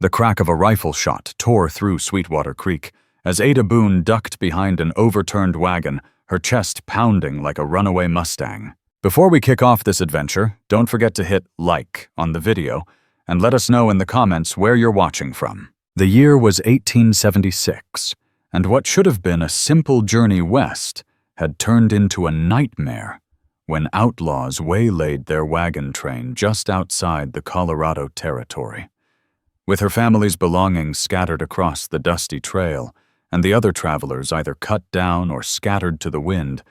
The crack of a rifle shot tore through Sweetwater Creek as Ada Boone ducked behind an overturned wagon, her chest pounding like a runaway Mustang. Before we kick off this adventure, don't forget to hit like on the video and let us know in the comments where you're watching from. The year was 1876, and what should have been a simple journey west had turned into a nightmare when outlaws waylaid their wagon train just outside the Colorado Territory. With her family's belongings scattered across the dusty trail, and the other travelers either cut down or scattered to the wind,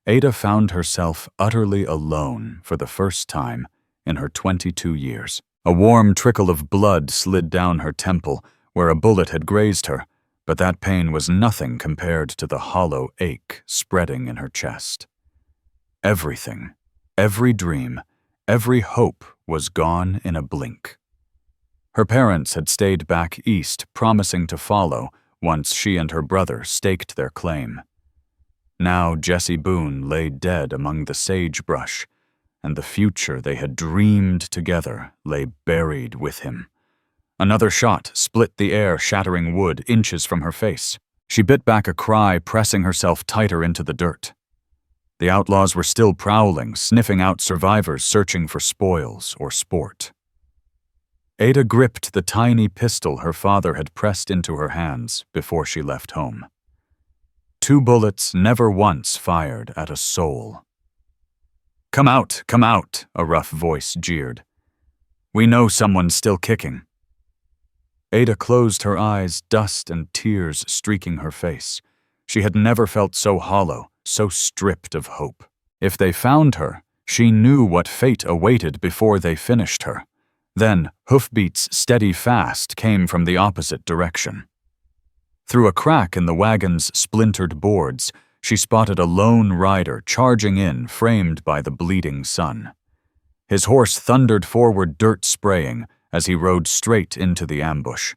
Ada found herself utterly alone for the first time in her 22 years. A warm trickle of blood slid down her temple where a bullet had grazed her, but that pain was nothing compared to the hollow ache spreading in her chest. Everything, every dream, every hope was gone in a blink. Her parents had stayed back east, promising to follow once she and her brother staked their claim. Now Jesse Boone lay dead among the sagebrush, and the future they had dreamed together lay buried with him. Another shot split the air, shattering wood inches from her face. She bit back a cry, pressing herself tighter into the dirt. The outlaws were still prowling, sniffing out survivors searching for spoils or sport. Ada gripped the tiny pistol her father had pressed into her hands before she left home. 2 bullets never once fired at a soul. Come out, a rough voice jeered. "We know someone's still kicking." Ada closed her eyes, dust and tears streaking her face. She had never felt so hollow, so stripped of hope. If they found her, she knew what fate awaited before they finished her. Then, hoofbeats steady fast came from the opposite direction. Through a crack in the wagon's splintered boards, she spotted a lone rider charging in, framed by the bleeding sun. His horse thundered forward, dirt spraying, as he rode straight into the ambush.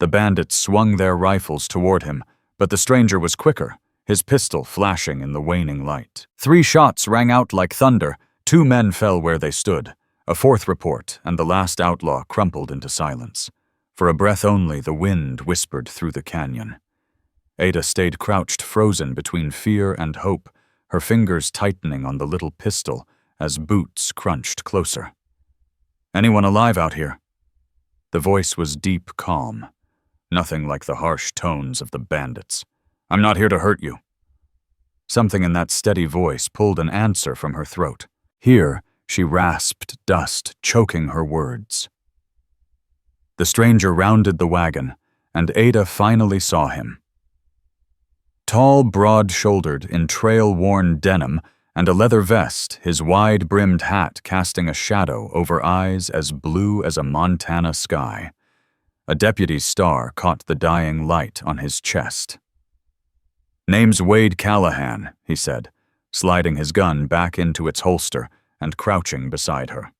The bandits swung their rifles toward him, but the stranger was quicker, his pistol flashing in the waning light. 3 shots rang out like thunder. 2 men fell where they stood. A 4th report, and the last outlaw crumpled into silence. For a breath only, the wind whispered through the canyon. Ada stayed crouched, frozen between fear and hope, her fingers tightening on the little pistol as boots crunched closer. "Anyone alive out here?" The voice was deep calm, nothing like the harsh tones of the bandits. "I'm not here to hurt you." Something in that steady voice pulled an answer from her throat. Here, she rasped dust, choking her words. The stranger rounded the wagon, and Ada finally saw him. Tall, broad-shouldered, in trail-worn denim and a leather vest, his wide-brimmed hat casting a shadow over eyes as blue as a Montana sky. A deputy's star caught the dying light on his chest. "Name's Wade Callahan," he said, sliding his gun back into its holster and crouching beside her.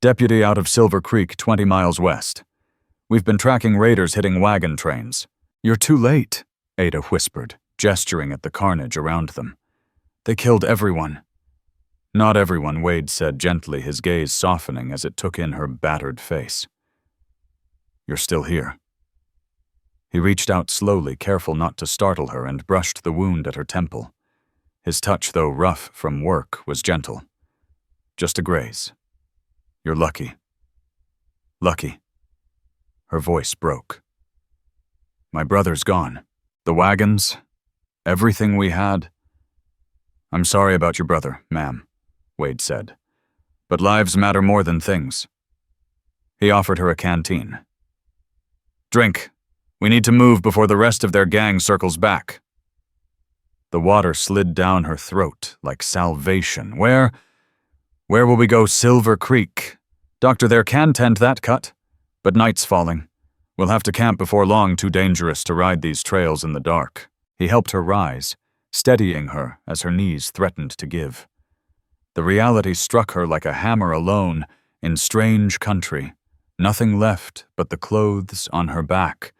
"Deputy out of Silver Creek, 20 miles west. We've been tracking raiders hitting wagon trains." "You're too late," Ada whispered, gesturing at the carnage around them. "They killed everyone." "Not everyone," Wade said gently, his gaze softening as it took in her battered face. "You're still here." He reached out slowly, careful not to startle her, and brushed the wound at her temple. His touch, though rough from work, was gentle. "Just a graze. You're lucky." "Lucky." Her voice broke. "My brother's gone. The wagons, everything we had." "I'm sorry about your brother, ma'am," Wade said. "But lives matter more than things." He offered her a canteen. "Drink. We need to move before the rest of their gang circles back." The water slid down her throat like salvation. Where will we go? Silver Creek. Doctor there can tend that cut. But night's falling. We'll have to camp before long, too dangerous to ride these trails in the dark. He helped her rise, steadying her as her knees threatened to give. The reality struck her like a hammer alone, in strange country, nothing left but the clothes on her back,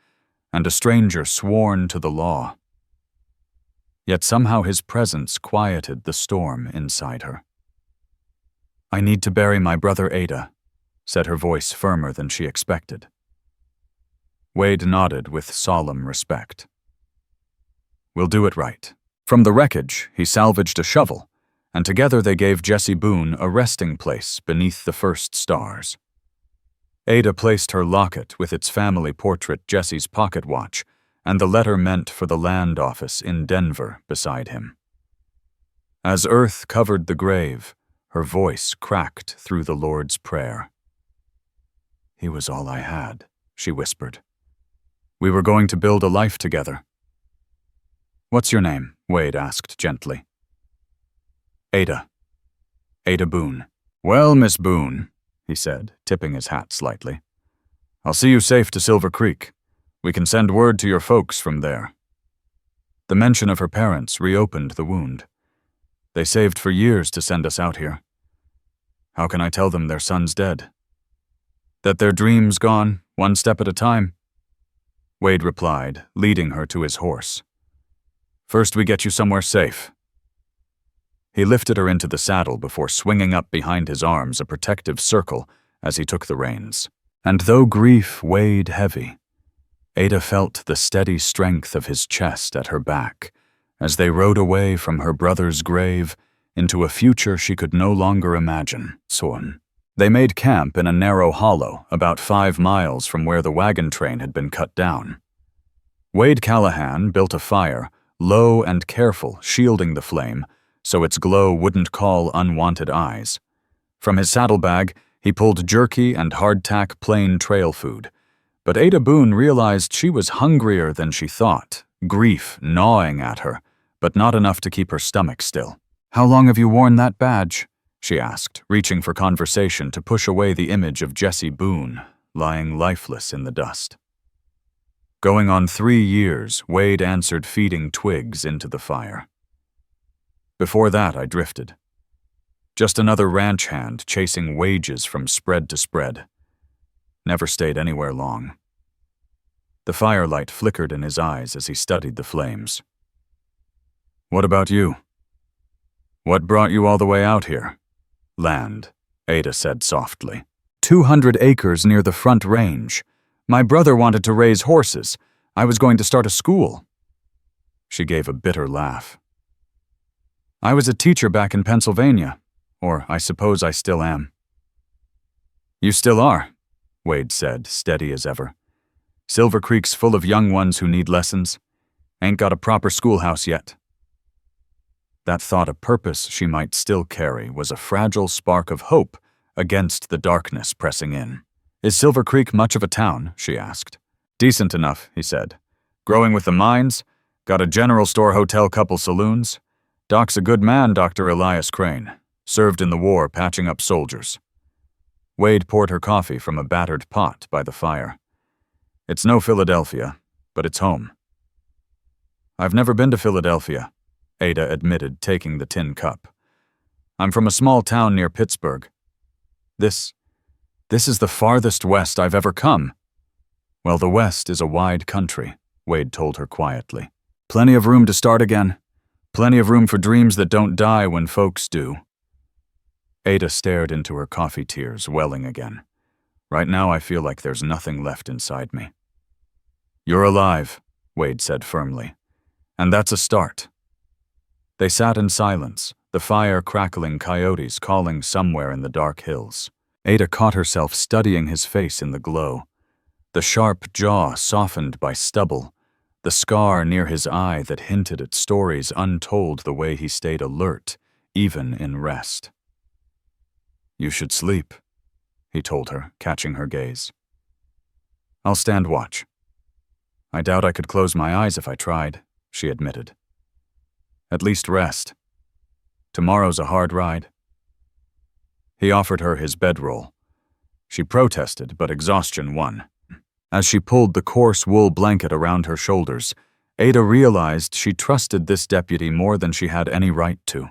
and a stranger sworn to the law. Yet somehow his presence quieted the storm inside her. "I need to bury my brother Ada," said her voice firmer than she expected. Wade nodded with solemn respect. We'll do it right. From the wreckage, he salvaged a shovel, and together they gave Jessie Boone a resting place beneath the first stars. Ada placed her locket with its family portrait, Jessie's pocket watch, and the letter meant for the land office in Denver beside him. As earth covered the grave, her voice cracked through the Lord's Prayer. He was all I had, she whispered. We were going to build a life together. What's your name? Wade asked gently. Ada. Ada Boone. Well, Miss Boone, he said, tipping his hat slightly. I'll see you safe to Silver Creek. We can send word to your folks from there. The mention of her parents reopened the wound. They saved for years to send us out here. How can I tell them their son's dead? That their dream's gone, one step at a time? Wade replied, leading her to his horse. First we get you somewhere safe. He lifted her into the saddle before swinging up behind his arms a protective circle as he took the reins. And though grief weighed heavy, Ada felt the steady strength of his chest at her back as they rode away from her brother's grave into a future she could no longer imagine. They made camp in a narrow hollow about 5 miles from where the wagon train had been cut down. Wade Callahan built a fire, low and careful, shielding the flame so its glow wouldn't call unwanted eyes. From his saddlebag, he pulled jerky and hardtack plain trail food. But Ada Boone realized she was hungrier than she thought, grief gnawing at her, but not enough to keep her stomach still. How long have you worn that badge? She asked, reaching for conversation to push away the image of Jessie Boone, lying lifeless in the dust. Going on 3 years, Wade answered, feeding twigs into the fire. Before that, I drifted. Just another ranch hand chasing wages from spread to spread. Never stayed anywhere long. The firelight flickered in his eyes as he studied the flames. What about you? What brought you all the way out here? Land, Ada said softly. 200 acres near the Front Range. My brother wanted to raise horses. I was going to start a school. She gave a bitter laugh. I was a teacher back in Pennsylvania, or I suppose I still am. You still are, Wade said, steady as ever. Silver Creek's full of young ones who need lessons. Ain't got a proper schoolhouse yet. That thought a purpose she might still carry was a fragile spark of hope against the darkness pressing in. Is Silver Creek much of a town? She asked. Decent enough, he said. Growing with the mines, got a general store, hotel, couple saloons. Doc's a good man, Dr. Elias Crane. Served in the war patching up soldiers. Wade poured her coffee from a battered pot by the fire. It's no Philadelphia, but it's home. I've never been to Philadelphia, Ada admitted, taking the tin cup. I'm from a small town near Pittsburgh. This is the farthest west I've ever come. Well, the West is a wide country, Wade told her quietly. Plenty of room to start again. Plenty of room for dreams that don't die when folks do. Ada stared into her coffee, tears welling again. Right now I feel like there's nothing left inside me. You're alive, Wade said firmly. And that's a start. They sat in silence, the fire crackling, coyotes calling somewhere in the dark hills. Ada caught herself studying his face in the glow. The sharp jaw softened by stubble, the scar near his eye that hinted at stories untold, the way he stayed alert, even in rest. You should sleep, he told her, catching her gaze. I'll stand watch. I doubt I could close my eyes if I tried, she admitted. At least rest. Tomorrow's a hard ride. He offered her his bedroll. She protested, but exhaustion won. As she pulled the coarse wool blanket around her shoulders, Ada realized she trusted this deputy more than she had any right to.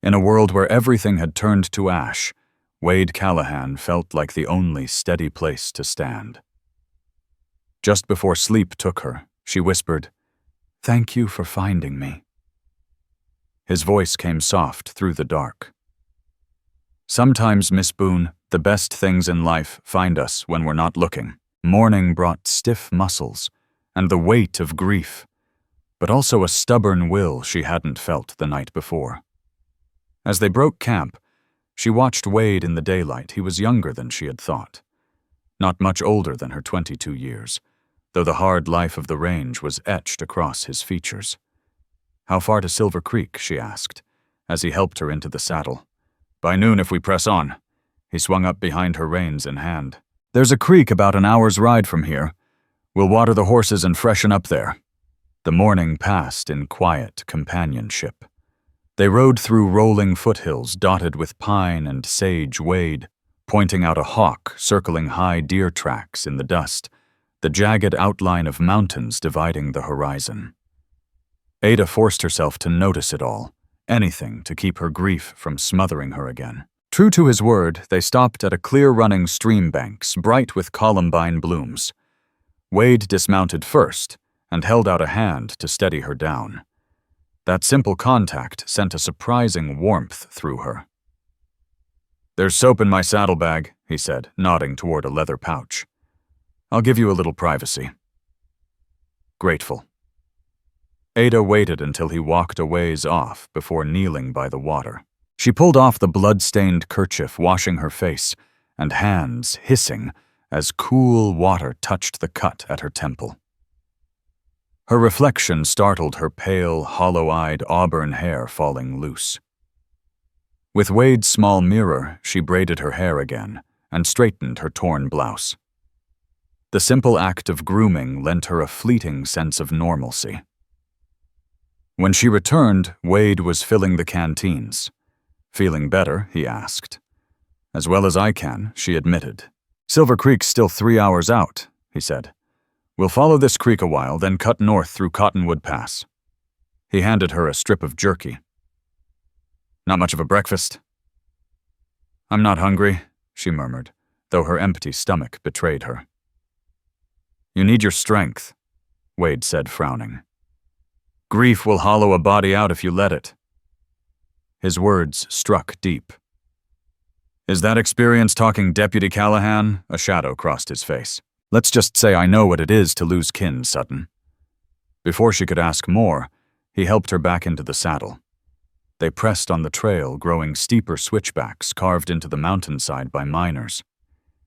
In a world where everything had turned to ash, Wade Callahan felt like the only steady place to stand. Just before sleep took her, she whispered, "Thank you for finding me." His voice came soft through the dark. Sometimes, Miss Boone, the best things in life find us when we're not looking. Morning brought stiff muscles and the weight of grief, but also a stubborn will she hadn't felt the night before. As they broke camp, she watched Wade in the daylight. He was younger than she had thought. Not much older than her 22 years, though the hard life of the range was etched across his features. "How far to Silver Creek?" she asked, as he helped her into the saddle. "By noon if we press on." He swung up behind her, reins in hand. "There's a creek about an hour's ride from here. We'll water the horses and freshen up there." The morning passed in quiet companionship. They rode through rolling foothills dotted with pine and sage. Wade pointing out a hawk circling high deer tracks in the dust, the jagged outline of mountains dividing the horizon. Ada forced herself to notice it all, anything to keep her grief from smothering her again. True to his word, they stopped at a clear-running stream banks, bright with columbine blooms. Wade dismounted first and held out a hand to steady her down. That simple contact sent a surprising warmth through her. "There's soap in my saddlebag," he said, nodding toward a leather pouch. "I'll give you a little privacy." Grateful. Ada waited until he walked a ways off before kneeling by the water. She pulled off the blood-stained kerchief, washing her face and hands, hissing as cool water touched the cut at her temple. Her reflection startled her pale, hollow-eyed auburn hair falling loose. With Wade's small mirror, she braided her hair again and straightened her torn blouse. The simple act of grooming lent her a fleeting sense of normalcy. When she returned, Wade was filling the canteens. "Feeling better?" he asked. "As well as I can," she admitted. "Silver Creek's still 3 hours out," he said. "We'll follow this creek a while, then cut north through Cottonwood Pass." He handed her a strip of jerky. "Not much of a breakfast?" "I'm not hungry," she murmured, though her empty stomach betrayed her. "You need your strength," Wade said, frowning. "Grief will hollow a body out if you let it." His words struck deep. "Is that experience talking Deputy Callahan?" A shadow crossed his face. "Let's just say I know what it is to lose kin, Sutton." Before she could ask more, he helped her back into the saddle. They pressed on the trail, growing steeper switchbacks carved into the mountainside by miners.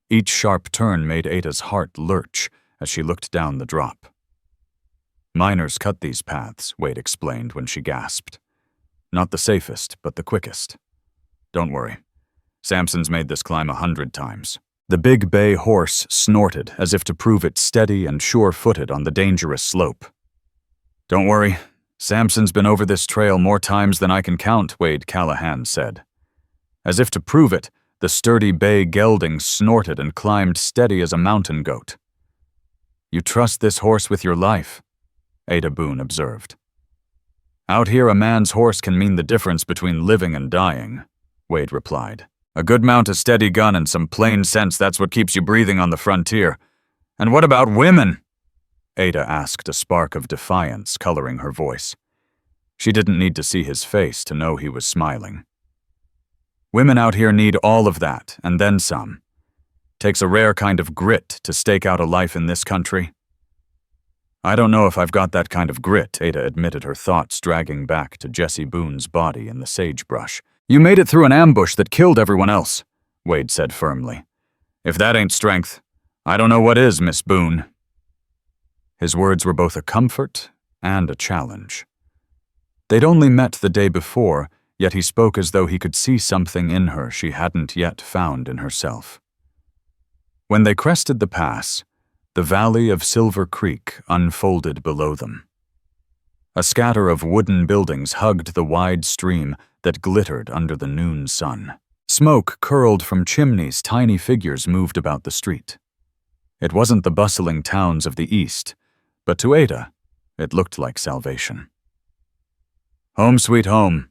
Each sharp turn made Ada's heart lurch as she looked down the drop. "Miners cut these paths," Wade explained when she gasped. "Not the safest, but the quickest. Don't worry. Samson's made this climb 100 times. The big bay horse snorted as if to prove it steady and sure-footed on the dangerous slope. "Don't worry. Samson's been over this trail more times than I can count," Wade Callahan said. As if to prove it, the sturdy bay gelding snorted and climbed steady as a mountain goat. "You trust this horse with your life," Ada Boone observed. "Out here, a man's horse can mean the difference between living and dying," Wade replied. "A good mount, a steady gun, and some plain sense, that's what keeps you breathing on the frontier. And what about women?" Ada asked, a spark of defiance coloring her voice. She didn't need to see his face to know he was smiling. "Women out here need all of that, and then some. Takes a rare kind of grit to stake out a life in this country." "I don't know if I've got that kind of grit," Ada admitted, her thoughts dragging back to Jesse Boone's body in the sagebrush. "You made it through an ambush that killed everyone else," Wade said firmly. "If that ain't strength, I don't know what is, Miss Boone." His words were both a comfort and a challenge. They'd only met the day before, yet he spoke as though he could see something in her she hadn't yet found in herself. When they crested the pass, the valley of Silver Creek unfolded below them. A scatter of wooden buildings hugged the wide stream that glittered under the noon sun. Smoke curled from chimneys, tiny figures moved about the street. It wasn't the bustling towns of the east, but to Ada, it looked like salvation. "Home sweet home,"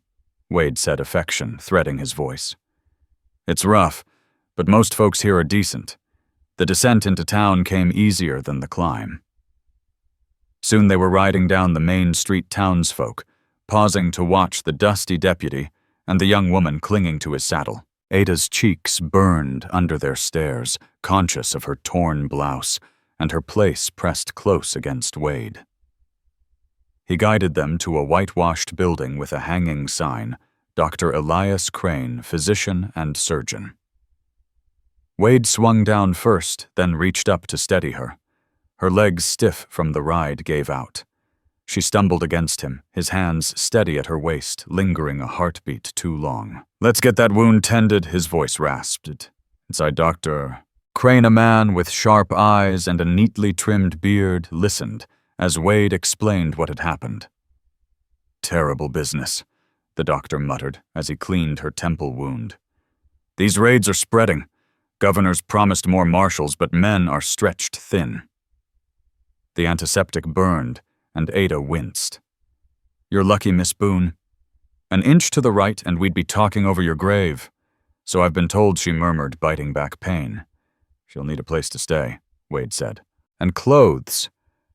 Wade said, affection threading his voice. "It's rough, but most folks here are decent. The descent into town came easier than the climb." Soon they were riding down the main street townsfolk, pausing to watch the dusty deputy and the young woman clinging to his saddle. Ada's cheeks burned under their stares, conscious of her torn blouse, and her place pressed close against Wade. He guided them to a whitewashed building with a hanging sign, Dr. Elias Crane, physician and surgeon. Wade swung down first, then reached up to steady her. Her legs, stiff from the ride, gave out. She stumbled against him, his hands steady at her waist, lingering a heartbeat too long. "Let's get that wound tended," his voice rasped. Inside Dr. Crane, a man with sharp eyes and a neatly trimmed beard, listened as Wade explained what had happened. "Terrible business," the doctor muttered as he cleaned her temple wound. "These raids are spreading. Governors promised more marshals, but men are stretched thin." The antiseptic burned, and Ada winced. "You're lucky, Miss Boone. An inch to the right and we'd be talking over your grave. So I've been told," she murmured, biting back pain. "She'll need a place to stay," Wade said. "And clothes.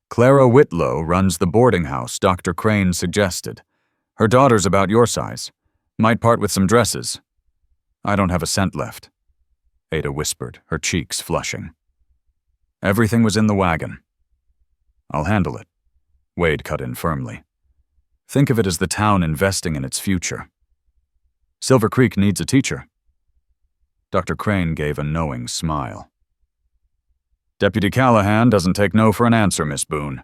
Clara Whitlow runs the boarding house Dr. Crane suggested. Her daughter's about your size. Might part with some dresses." "I don't have a cent left," Ada whispered, her cheeks flushing. "Everything was in the wagon." "I'll handle it," Wade cut in firmly. "Think of it as the town investing in its future. Silver Creek needs a teacher." Dr. Crane gave a knowing smile. "Deputy Callahan doesn't take no for an answer, Miss Boone.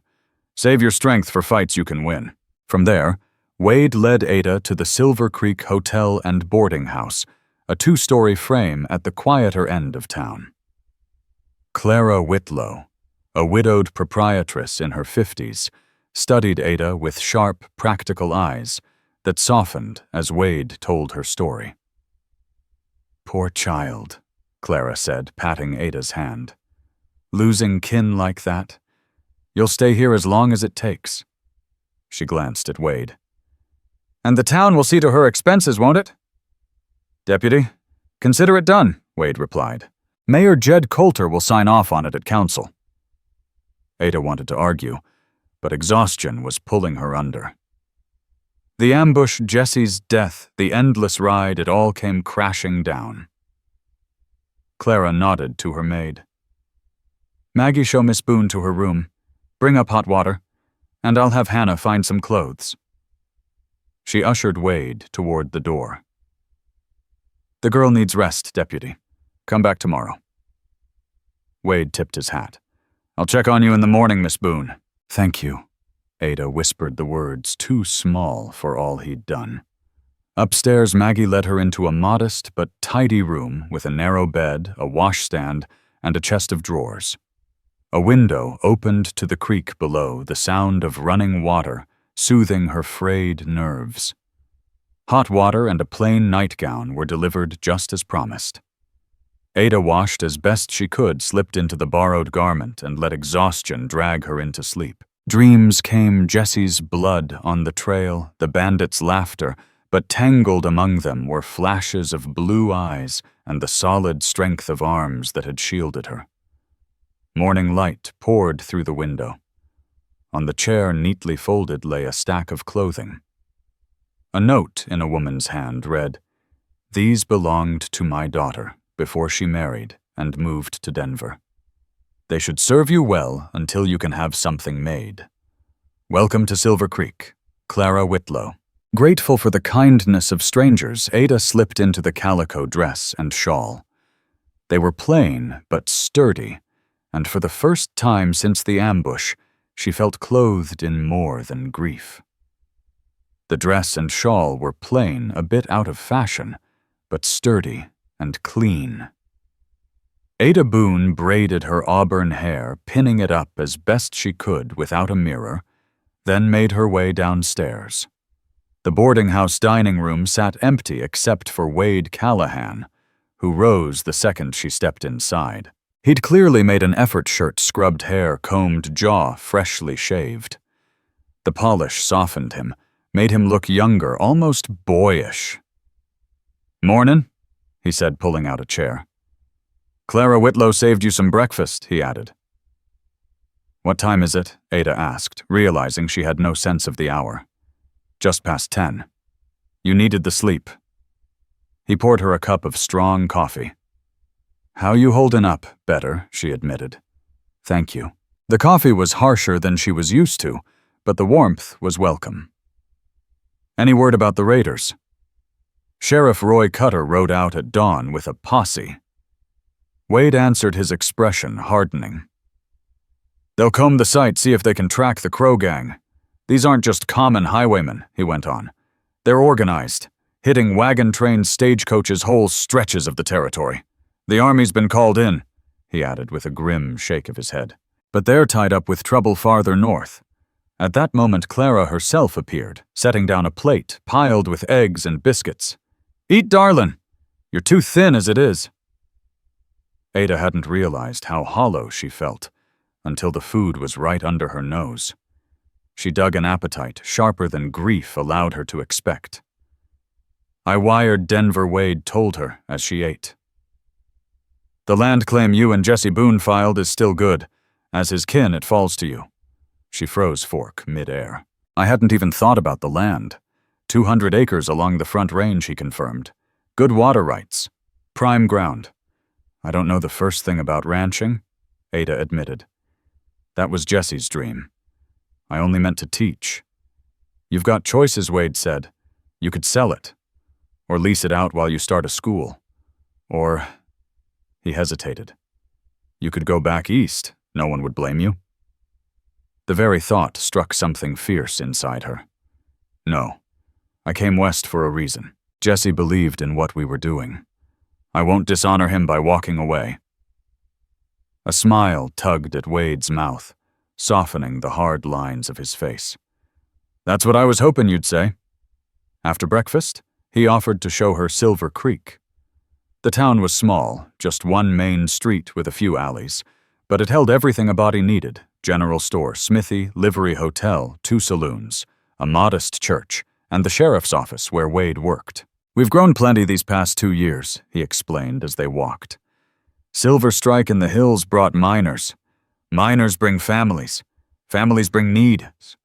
Save your strength for fights you can win." From there, Wade led Ada to the Silver Creek Hotel and Boarding House, a 2-story frame at the quieter end of town. Clara Whitlow, a widowed proprietress in her 50s, studied Ada with sharp, practical eyes that softened as Wade told her story. "Poor child," Clara said, patting Ada's hand. "Losing kin like that? You'll stay here as long as it takes." She glanced at Wade. "And the town will see to her expenses, won't it?" "Deputy, consider it done," Wade replied. "Mayor Jed Coulter will sign off on it at council." Ada wanted to argue, but exhaustion was pulling her under. The ambush, Jesse's death, the endless ride, it all came crashing down. Clara nodded to her maid. "Maggie, show Miss Boone to her room. Bring up hot water, and I'll have Hannah find some clothes." She ushered Wade toward the door. "The girl needs rest, Deputy. Come back tomorrow." Wade tipped his hat. "I'll check on you in the morning, Miss Boone." "Thank you." Ada whispered the words too small for all he'd done. Upstairs, Maggie led her into a modest but tidy room with a narrow bed, a washstand, and a chest of drawers. A window opened to the creek below, the sound of running water soothing her frayed nerves. Hot water and a plain nightgown were delivered just as promised. Ada washed as best she could, slipped into the borrowed garment, and let exhaustion drag her into sleep. Dreams came, Jesse's blood on the trail, the bandits' laughter, but tangled among them were flashes of blue eyes and the solid strength of arms that had shielded her. Morning light poured through the window. On the chair, neatly folded, lay a stack of clothing. A note in a woman's hand read, "These belonged to my daughter before she married and moved to Denver. They should serve you well until you can have something made. Welcome to Silver Creek, Clara Whitlow." Grateful for the kindness of strangers, Ada slipped into the calico dress and shawl. They were plain but sturdy, and for the first time since the ambush, she felt clothed in more than grief. The dress and shawl were plain, a bit out of fashion, but sturdy and clean. Ada Boone braided her auburn hair, pinning it up as best she could without a mirror, then made her way downstairs. The boarding house dining room sat empty except for Wade Callahan, who rose the second she stepped inside. He'd clearly made an effort, shirt, scrubbed hair, combed jaw, freshly shaved. The polish softened him, made him look younger, almost boyish. "Mornin'," he said, pulling out a chair. "Clara Whitlow saved you some breakfast," he added. "What time is it?" Ada asked, realizing she had no sense of the hour. "Just past 10. You needed the sleep." He poured her a cup of strong coffee. "How you holdin' up?" "Better," she admitted. "Thank you." The coffee was harsher than she was used to, but the warmth was welcome. "Any word about the raiders?" "Sheriff Roy Cutter rode out at dawn with a posse." Wade answered, his expression hardening. "They'll comb the site, see if they can track the Crowe Gang. These aren't just common highwaymen," he went on. "They're organized, hitting wagon trains, stagecoaches, whole stretches of the territory. The army's been called in," he added with a grim shake of his head. "But they're tied up with trouble farther north." At that moment, Clara herself appeared, setting down a plate piled with eggs and biscuits. "Eat, darlin'. You're too thin as it is." Ada hadn't realized how hollow she felt until the food was right under her nose. She dug an appetite sharper than grief allowed her to expect. "I wired Denver," Wade told her as she ate. "The land claim you and Jesse Boone filed is still good. As his kin, it falls to you." She froze fork mid-air. "I hadn't even thought about the land. 200 acres along the Front Range," he confirmed. "Good water rights. Prime ground." "I don't know the first thing about ranching," Ada admitted. "That was Jesse's dream. I only meant to teach." "You've got choices," Wade said. "You could sell it, or lease it out while you start a school. Or," he hesitated, "you could go back east. No one would blame you." The very thought struck something fierce inside her. "No, I came west for a reason. Jesse believed in what we were doing. I won't dishonor him by walking away." A smile tugged at Wade's mouth, softening the hard lines of his face. "That's what I was hoping you'd say." After breakfast, he offered to show her Silver Creek. The town was small, just one main street with a few alleys, but it held everything a body needed: general store, smithy, livery hotel, 2 saloons, a modest church, and the sheriff's office where Wade worked. "We've grown plenty these past 2 years, he explained as they walked. "Silver strike in the hills brought miners. Miners bring families. Families bring needs.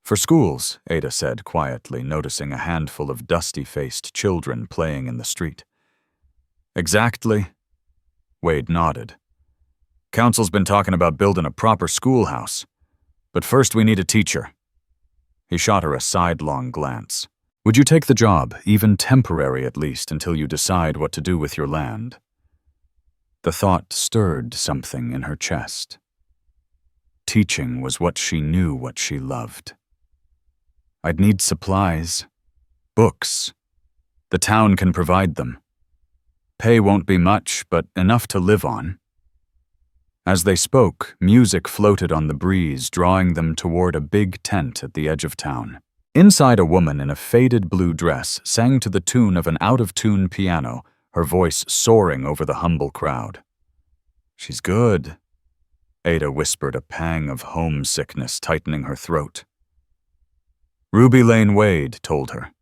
For schools," Ada said quietly, noticing a handful of dusty-faced children playing in the street. "Exactly." Wade nodded. "Council's been talking about building a proper schoolhouse. But first we need a teacher." He shot her a sidelong glance. "Would you take the job, even temporary at least, until you decide what to do with your land?" The thought stirred something in her chest. Teaching was what she knew, what she loved. "I'd need supplies. Books. The town can provide them. Pay won't be much, but enough to live on." As they spoke, music floated on the breeze, drawing them toward a big tent at the edge of town. Inside, a woman in a faded blue dress sang to the tune of an out-of-tune piano, her voice soaring over the humble crowd. "She's good," Ada whispered, a pang of homesickness tightening her throat. "Ruby Lane," Wade told her.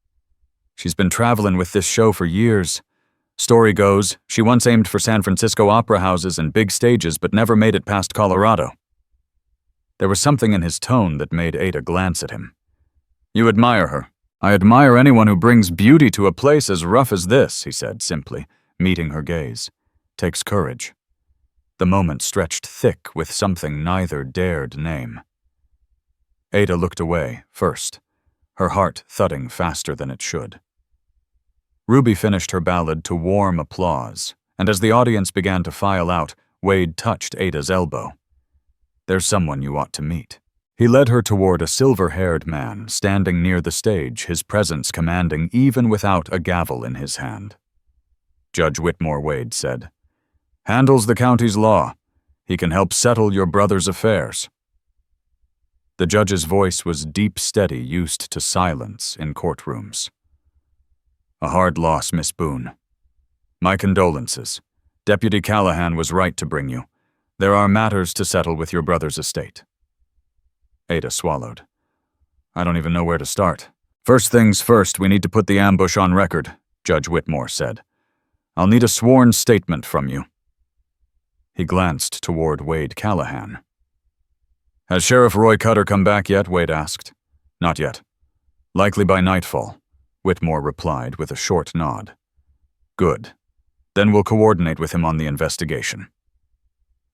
"She's been traveling with this show for years. Story goes, she once aimed for San Francisco opera houses and big stages but never made it past Colorado." There was something in his tone that made Ada glance at him. "You admire her." "I admire anyone who brings beauty to a place as rough as this," he said simply, meeting her gaze. "Takes courage." The moment stretched thick with something neither dared name. Ada looked away first, her heart thudding faster than it should. Ruby finished her ballad to warm applause, and as the audience began to file out, Wade touched Ada's elbow. "There's someone you ought to meet." He led her toward a silver-haired man standing near the stage, his presence commanding even without a gavel in his hand. "Judge Whitmore," Wade said. "Handles the county's law. He can help settle your brother's affairs." The judge's voice was deep, steady, used to silence in courtrooms. "A hard loss, Miss Boone. My condolences. Deputy Callahan was right to bring you. There are matters to settle with your brother's estate." Ada swallowed. "I don't even know where to start." "First things first, we need to put the ambush on record," Judge Whitmore said. "I'll need a sworn statement from you." He glanced toward Wade Callahan. "Has Sheriff Roy Cutter come back yet?" Wade asked. "Not yet. Likely by nightfall," Whitmore replied with a short nod. Good. Then we'll coordinate with him on the investigation.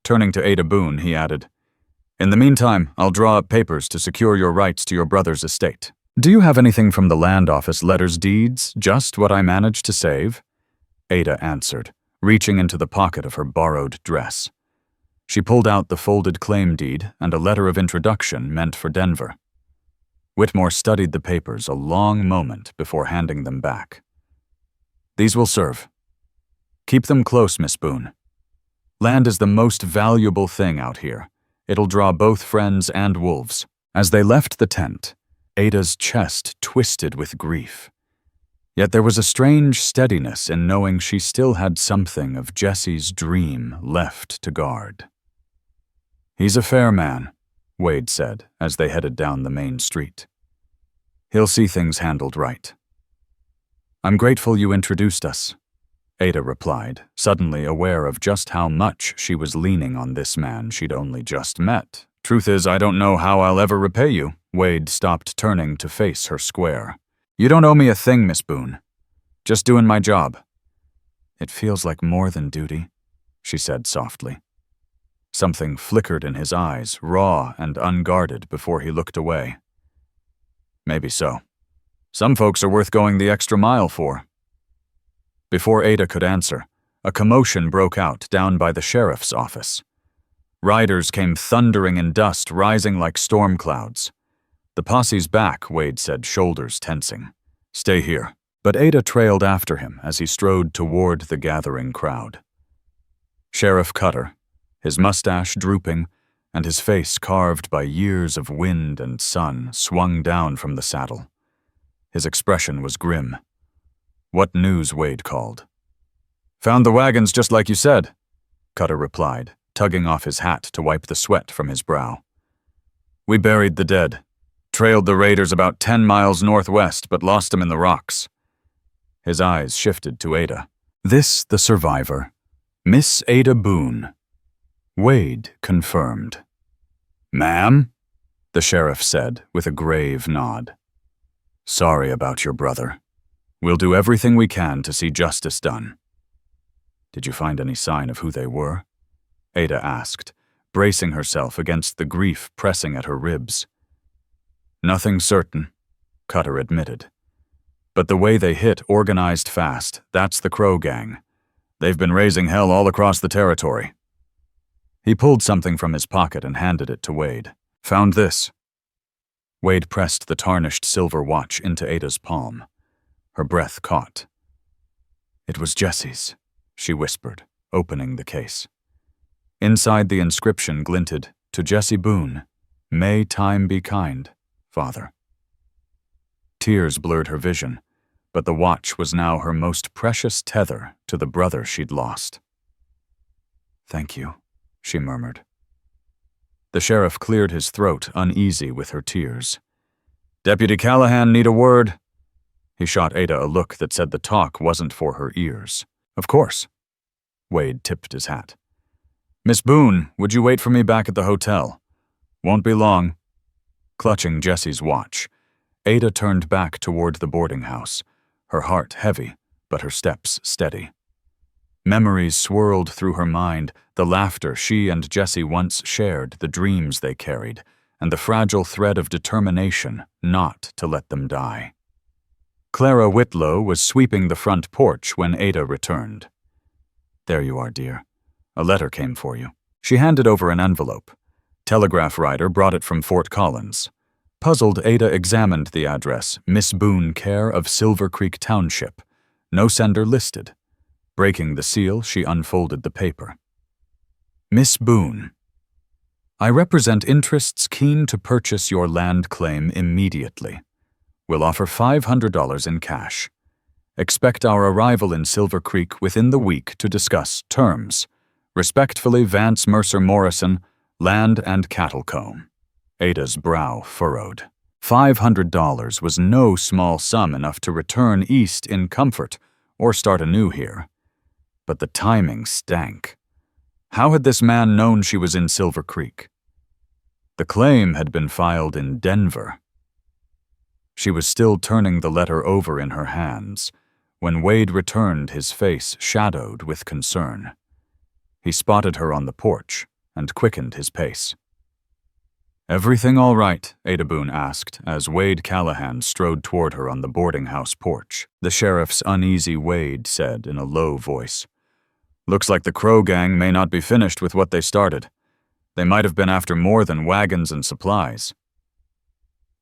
Turning to Ada Boone, he added, In the meantime, I'll draw up papers to secure your rights to your brother's estate. Do you have anything from the land office letters deeds, just what I managed to save? Ada answered, reaching into the pocket of her borrowed dress. She pulled out the folded claim deed and a letter of introduction meant for Denver. Whitmore studied the papers a long moment before handing them back. These will serve. Keep them close, Miss Boone. Land is the most valuable thing out here. It'll draw both friends and wolves. As they left the tent, Ada's chest twisted with grief. Yet there was a strange steadiness in knowing she still had something of Jesse's dream left to guard. He's a fair man, Wade said as they headed down the main street. He'll see things handled right. I'm grateful you introduced us, Ada replied, suddenly aware of just how much she was leaning on this man she'd only just met. Truth is, I don't know how I'll ever repay you. Wade stopped turning to face her square. You don't owe me a thing, Miss Boone. Just doing my job. It feels like more than duty, she said softly. Something flickered in his eyes, raw and unguarded, before he looked away. Maybe so. Some folks are worth going the extra mile for. Before Ada could answer, a commotion broke out down by the sheriff's office. Riders came thundering in dust, rising like storm clouds. The posse's back, Wade said, shoulders tensing. Stay here. But Ada trailed after him as he strode toward the gathering crowd. Sheriff Cutter, his mustache drooping and his face carved by years of wind and sun, swung down from the saddle. His expression was grim. What news? Wade called. Found the wagons just like you said, Cutter replied, tugging off his hat to wipe the sweat from his brow. We buried the dead. Trailed the raiders about 10 miles northwest, but lost them in the rocks. His eyes shifted to Ada. This the survivor, Miss Ada Boone. Wade confirmed. Ma'am? The sheriff said with a grave nod. Sorry about your brother. We'll do everything we can to see justice done. Did you find any sign of who they were? Ada asked, bracing herself against the grief pressing at her ribs. Nothing certain, Cutter admitted. But the way they hit organized fast, that's the Crowe Gang. They've been raising hell all across the territory. He pulled something from his pocket and handed it to Wade. Found this. Wade pressed the tarnished silver watch into Ada's palm. Her breath caught. It was Jesse's, she whispered, opening the case. Inside the inscription glinted, To Jesse Boone, may time be kind, Father. Tears blurred her vision, but the watch was now her most precious tether to the brother she'd lost. Thank you, she murmured. The sheriff cleared his throat, uneasy with her tears. Deputy Callahan need a word? He shot Ada a look that said the talk wasn't for her ears. Of course. Wade tipped his hat. Miss Boone, would you wait for me back at the hotel? Won't be long. Clutching Jesse's watch, Ada turned back toward the boarding house, her heart heavy, but her steps steady. Memories swirled through her mind, the laughter she and Jesse once shared, the dreams they carried, and the fragile thread of determination not to let them die. Clara Whitlow was sweeping the front porch when Ada returned. There you are, dear. A letter came for you. She handed over an envelope. Telegraph rider brought it from Fort Collins. Puzzled, Ada examined the address, Miss Boone, care of Silver Creek Township. No sender listed. Breaking the seal, she unfolded the paper. Miss Boone, I represent interests keen to purchase your land claim immediately. Will offer $500 in cash. Expect our arrival in Silver Creek within the week to discuss terms. Respectfully, Vance Mercer Morrison, Land and Cattle Co. Ada's brow furrowed. $500 was no small sum enough to return east in comfort or start anew here. But the timing stank. How had this man known she was in Silver Creek? The claim had been filed in Denver. She was still turning the letter over in her hands when Wade returned, his face shadowed with concern. He spotted her on the porch and quickened his pace. "Everything all right?" Ada Boone asked as Wade Callahan strode toward her on the boarding house porch. The sheriff's uneasy Wade said in a low voice, "Looks like the Crowe Gang may not be finished with what they started. They might have been after more than wagons and supplies."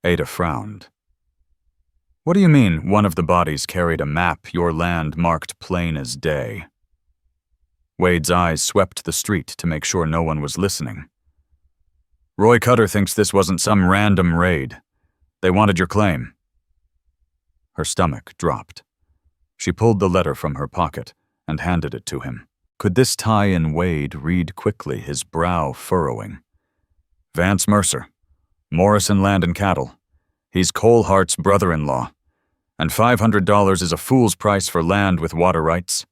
Ada frowned. "What do you mean one of the bodies carried a map your land marked plain as day?" Wade's eyes swept the street to make sure no one was listening. "Roy Cutter thinks this wasn't some random raid. They wanted your claim." Her stomach dropped. She pulled the letter from her pocket and handed it to him. Could this tie-in Wade read quickly, his brow furrowing? "Vance Mercer, Morrison Land and Cattle. He's Cole Hart's brother-in-law. And $500 is a fool's price for land with water rights."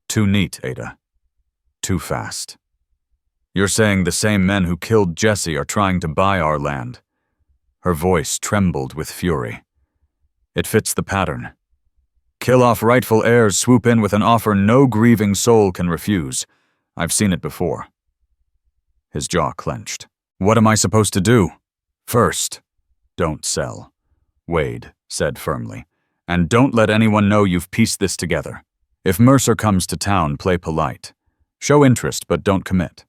"Too neat, Ada. Too fast. You're saying the same men who killed Jesse are trying to buy our land." Her voice trembled with fury. "It fits the pattern. Kill off rightful heirs, swoop in with an offer no grieving soul can refuse. I've seen it before." His jaw clenched. "What am I supposed to do?" "First, don't sell," Wade said firmly. "And don't let anyone know you've pieced this together. If Mercer comes to town, play polite. Show interest, but don't commit."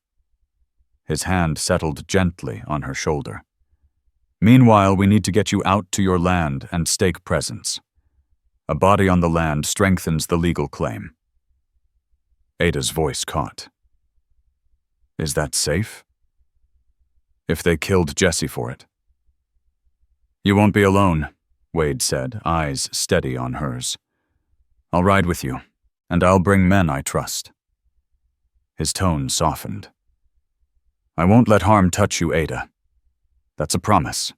His hand settled gently on her shoulder. "Meanwhile, we need to get you out to your land and stake presence. A body on the land strengthens the legal claim." Ada's voice caught. "Is that safe?" "If they killed Jesse for it." "You won't be alone," Wade said, eyes steady on hers. "I'll ride with you, and I'll bring men I trust." His tone softened. "I won't let harm touch you, Ada. That's a promise."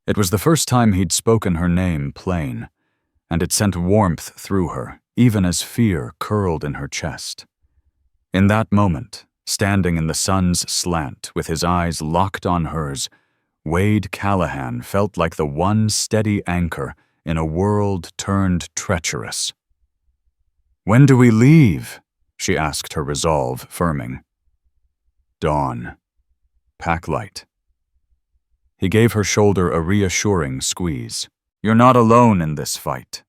It was the first time he'd spoken her name plain, and it sent warmth through her, even as fear curled in her chest. In that moment, standing in the sun's slant with his eyes locked on hers, Wade Callahan felt like the one steady anchor in a world turned treacherous. "When do we leave?" she asked, her resolve firming. "Dawn. Pack light." He gave her shoulder a reassuring squeeze. "You're not alone in this fight."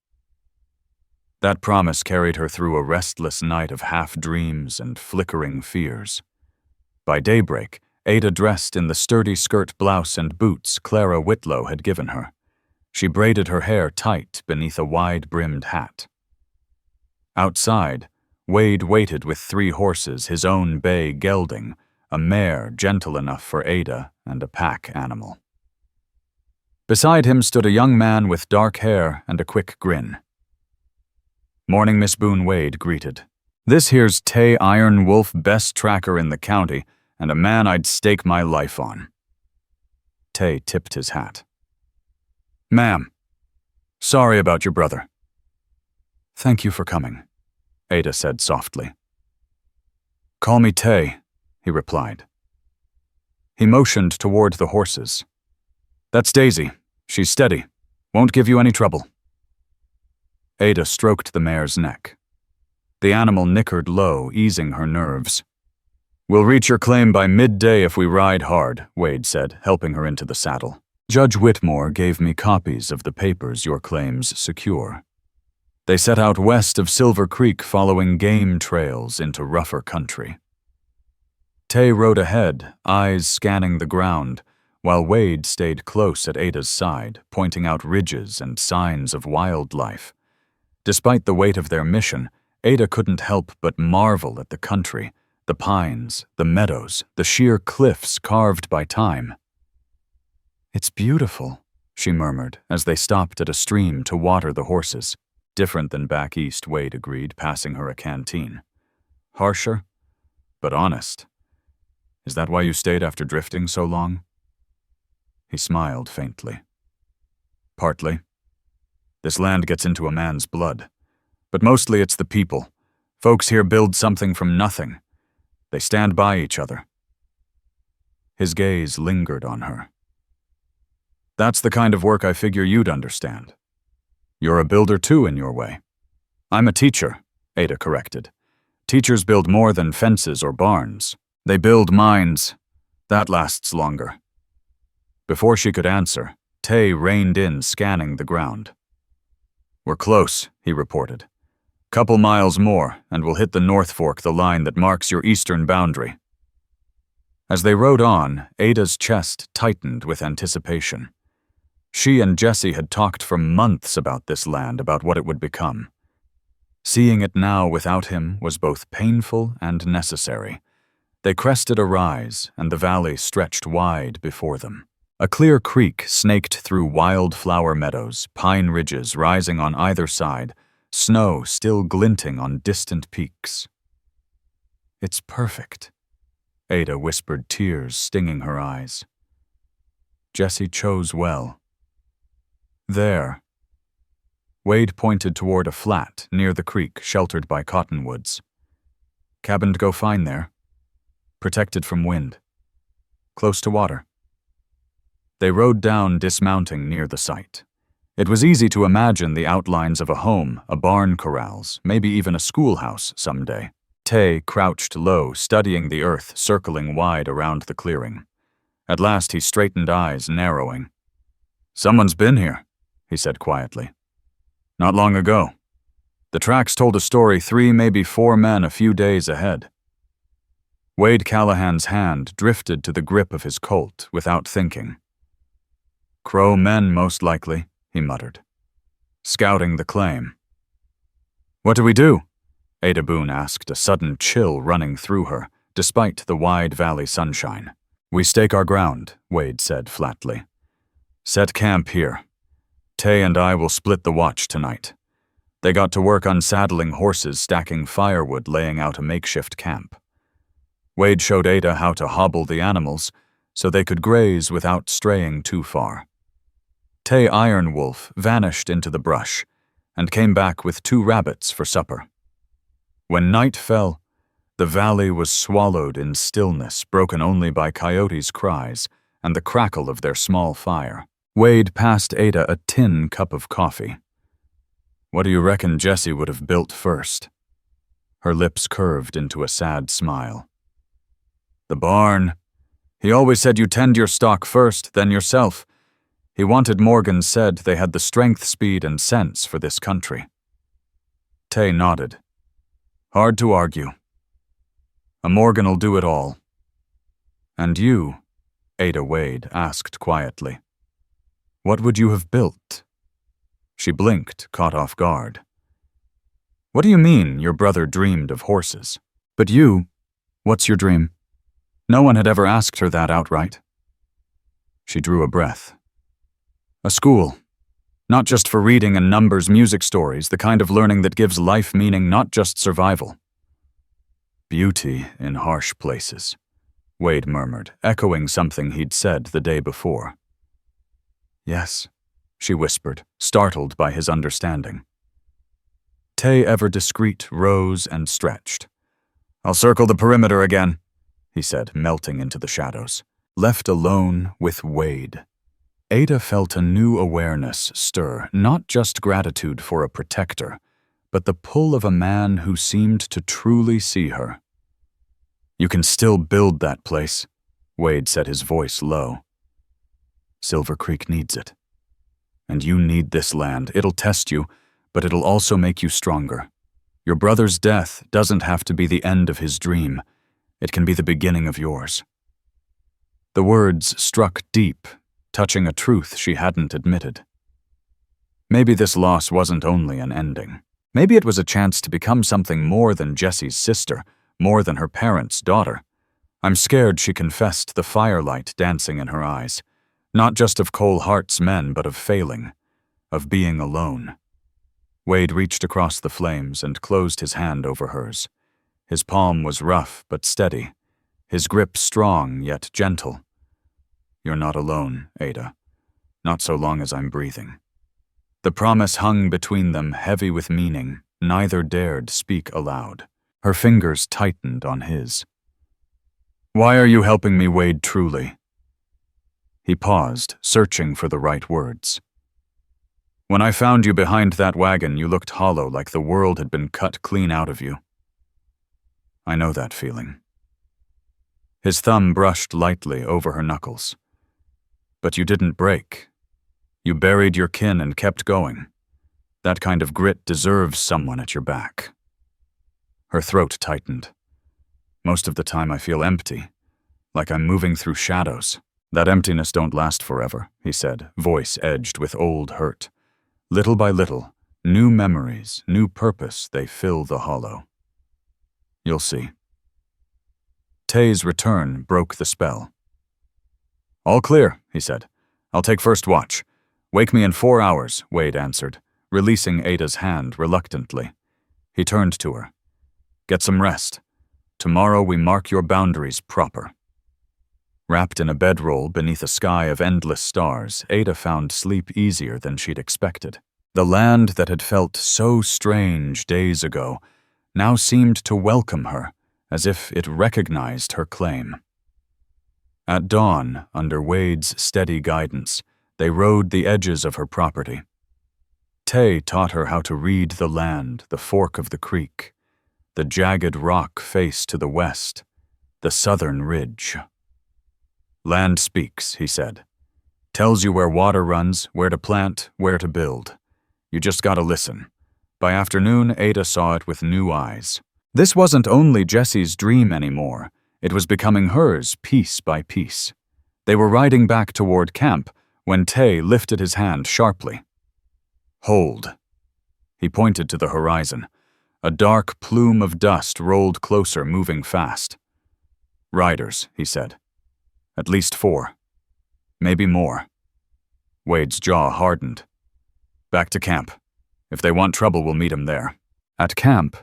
That promise carried her through a restless night of half-dreams and flickering fears. By daybreak, Ada dressed in the sturdy skirt blouse and boots Clara Whitlow had given her. She braided her hair tight beneath a wide-brimmed hat. Outside, Wade waited with 3 horses, his own bay gelding, a mare gentle enough for Ada and a pack animal. Beside him stood a young man with dark hair and a quick grin. "Morning, Miss Boone," Wade greeted. "This here's Tay Iron Wolf, best tracker in the county, and a man I'd stake my life on." Tay tipped his hat. "Ma'am, sorry about your brother." "Thank you for coming," Ada said softly. "Call me Tay," he replied. He motioned toward the horses. "That's Daisy. She's steady. Won't give you any trouble." Ada stroked the mare's neck. The animal nickered low, easing her nerves. "We'll reach your claim by midday if we ride hard," Wade said, helping her into the saddle. "Judge Whitmore gave me copies of the papers your claims secure. They set out west of Silver Creek following game trails into rougher country." Tay rode ahead, eyes scanning the ground, while Wade stayed close at Ada's side, pointing out ridges and signs of wildlife. Despite the weight of their mission, Ada couldn't help but marvel at the country, the pines, the meadows, the sheer cliffs carved by time. "It's beautiful," she murmured as they stopped at a stream to water the horses. "Different than back east," Wade agreed, passing her a canteen. "Harsher, but honest. Is that why you stayed after drifting so long?" He smiled faintly. "Partly. This land gets into a man's blood. But mostly it's the people. Folks here build something from nothing. They stand by each other." His gaze lingered on her. "That's the kind of work I figure you'd understand." You're a builder too in your way. I'm a teacher, Ada corrected. Teachers build more than fences or barns. They build minds. That lasts longer. Before she could answer, Tay reined in, scanning the ground. We're close, he reported. Couple miles more, and we'll hit the North Fork, the line that marks your eastern boundary. As they rode on, Ada's chest tightened with anticipation. She and Jesse had talked for months about this land, about what it would become. Seeing it now without him was both painful and necessary. They crested a rise, and the valley stretched wide before them. A clear creek snaked through wildflower meadows, pine ridges rising on either side, snow still glinting on distant peaks. It's perfect, Ada whispered, tears stinging her eyes. Jesse chose well. There. Wade pointed toward a flat near the creek, sheltered by cottonwoods. Cabin'd go fine there. Protected from wind. Close to water. They rode down, dismounting near the site. It was easy to imagine the outlines of a home, a barn corrals, maybe even a schoolhouse someday. Tay crouched low, studying the earth circling wide around the clearing. At last he straightened, eyes narrowing. Someone's been here, he said quietly. Not long ago. The tracks told a story 3, maybe 4 men a few days ahead. Wade Callahan's hand drifted to the grip of his Colt without thinking. Crowe men, most likely, he muttered. Scouting the claim. What do we do? Ada Boone asked, a sudden chill running through her, despite the wide valley sunshine. We stake our ground, Wade said flatly. Set camp here. Tay and I will split the watch tonight. They got to work unsaddling horses, stacking firewood, laying out a makeshift camp. Wade showed Ada how to hobble the animals so they could graze without straying too far. Tay Iron Wolf vanished into the brush and came back with 2 rabbits for supper. When night fell, the valley was swallowed in stillness, broken only by coyotes' cries and the crackle of their small fire. Wade passed Ada a tin cup of coffee. What do you reckon Jesse would have built first? Her lips curved into a sad smile. The barn. He always said you tend your stock first, then yourself. He wanted Morgan said they had the strength, speed, and sense for this country. Tay nodded. Hard to argue. A Morgan'll do it all. And you, Ada Wade asked quietly. What would you have built? She blinked, caught off guard. What do you mean your brother dreamed of horses? But you, what's your dream? No one had ever asked her that outright. She drew a breath. A school. Not just for reading and numbers, music stories, the kind of learning that gives life meaning, not just survival. Beauty in harsh places, Wade murmured, echoing something he'd said the day before. Yes, she whispered, startled by his understanding. Tay, ever discreet, rose and stretched. I'll circle the perimeter again, he said, melting into the shadows. Left alone with Wade. Ada felt a new awareness stir, not just gratitude for a protector, but the pull of a man who seemed to truly see her. You can still build that place, Wade said, his voice low. Silver Creek needs it. And you need this land. It'll test you, but it'll also make you stronger. Your brother's death doesn't have to be the end of his dream. It can be the beginning of yours. The words struck deep, touching a truth she hadn't admitted. Maybe this loss wasn't only an ending. Maybe it was a chance to become something more than Jesse's sister, more than her parents' daughter. I'm scared, she confessed, the firelight dancing in her eyes. Not just of Cole Hart's men, but of failing, of being alone. Wade reached across the flames and closed his hand over hers. His palm was rough but steady, his grip strong yet gentle. You're not alone, Ada. Not so long as I'm breathing. The promise hung between them, heavy with meaning. Neither dared speak aloud. Her fingers tightened on his. Why are you helping me, Wade, truly? He paused, searching for the right words. When I found you behind that wagon, you looked hollow, like the world had been cut clean out of you. I know that feeling. His thumb brushed lightly over her knuckles. But you didn't break. You buried your kin and kept going. That kind of grit deserves someone at your back. Her throat tightened. Most of the time I feel empty, like I'm moving through shadows. That emptiness don't last forever, he said, voice edged with old hurt. Little by little, new memories, new purpose, they fill the hollow. You'll see. Tay's return broke the spell. All clear, he said. I'll take first watch. Wake me in 4 hours, Wade answered, releasing Ada's hand reluctantly. He turned to her. Get some rest. Tomorrow we mark your boundaries proper. Wrapped in a bedroll beneath a sky of endless stars, Ada found sleep easier than she'd expected. The land that had felt so strange days ago now seemed to welcome her, as if it recognized her claim. At dawn, under Wade's steady guidance, they rode the edges of her property. Tay taught her how to read the land, the fork of the creek, the jagged rock face to the west, the southern ridge. Land speaks, he said. Tells you where water runs, where to plant, where to build. You just gotta listen. By afternoon, Ada saw it with new eyes. This wasn't only Jessie's dream anymore. It was becoming hers piece by piece. They were riding back toward camp when Tay lifted his hand sharply. Hold. He pointed to the horizon. A dark plume of dust rolled closer, moving fast. Riders, he said. At least 4. Maybe more. Wade's jaw hardened. Back to camp. If they want trouble, we'll meet 'em there. At camp,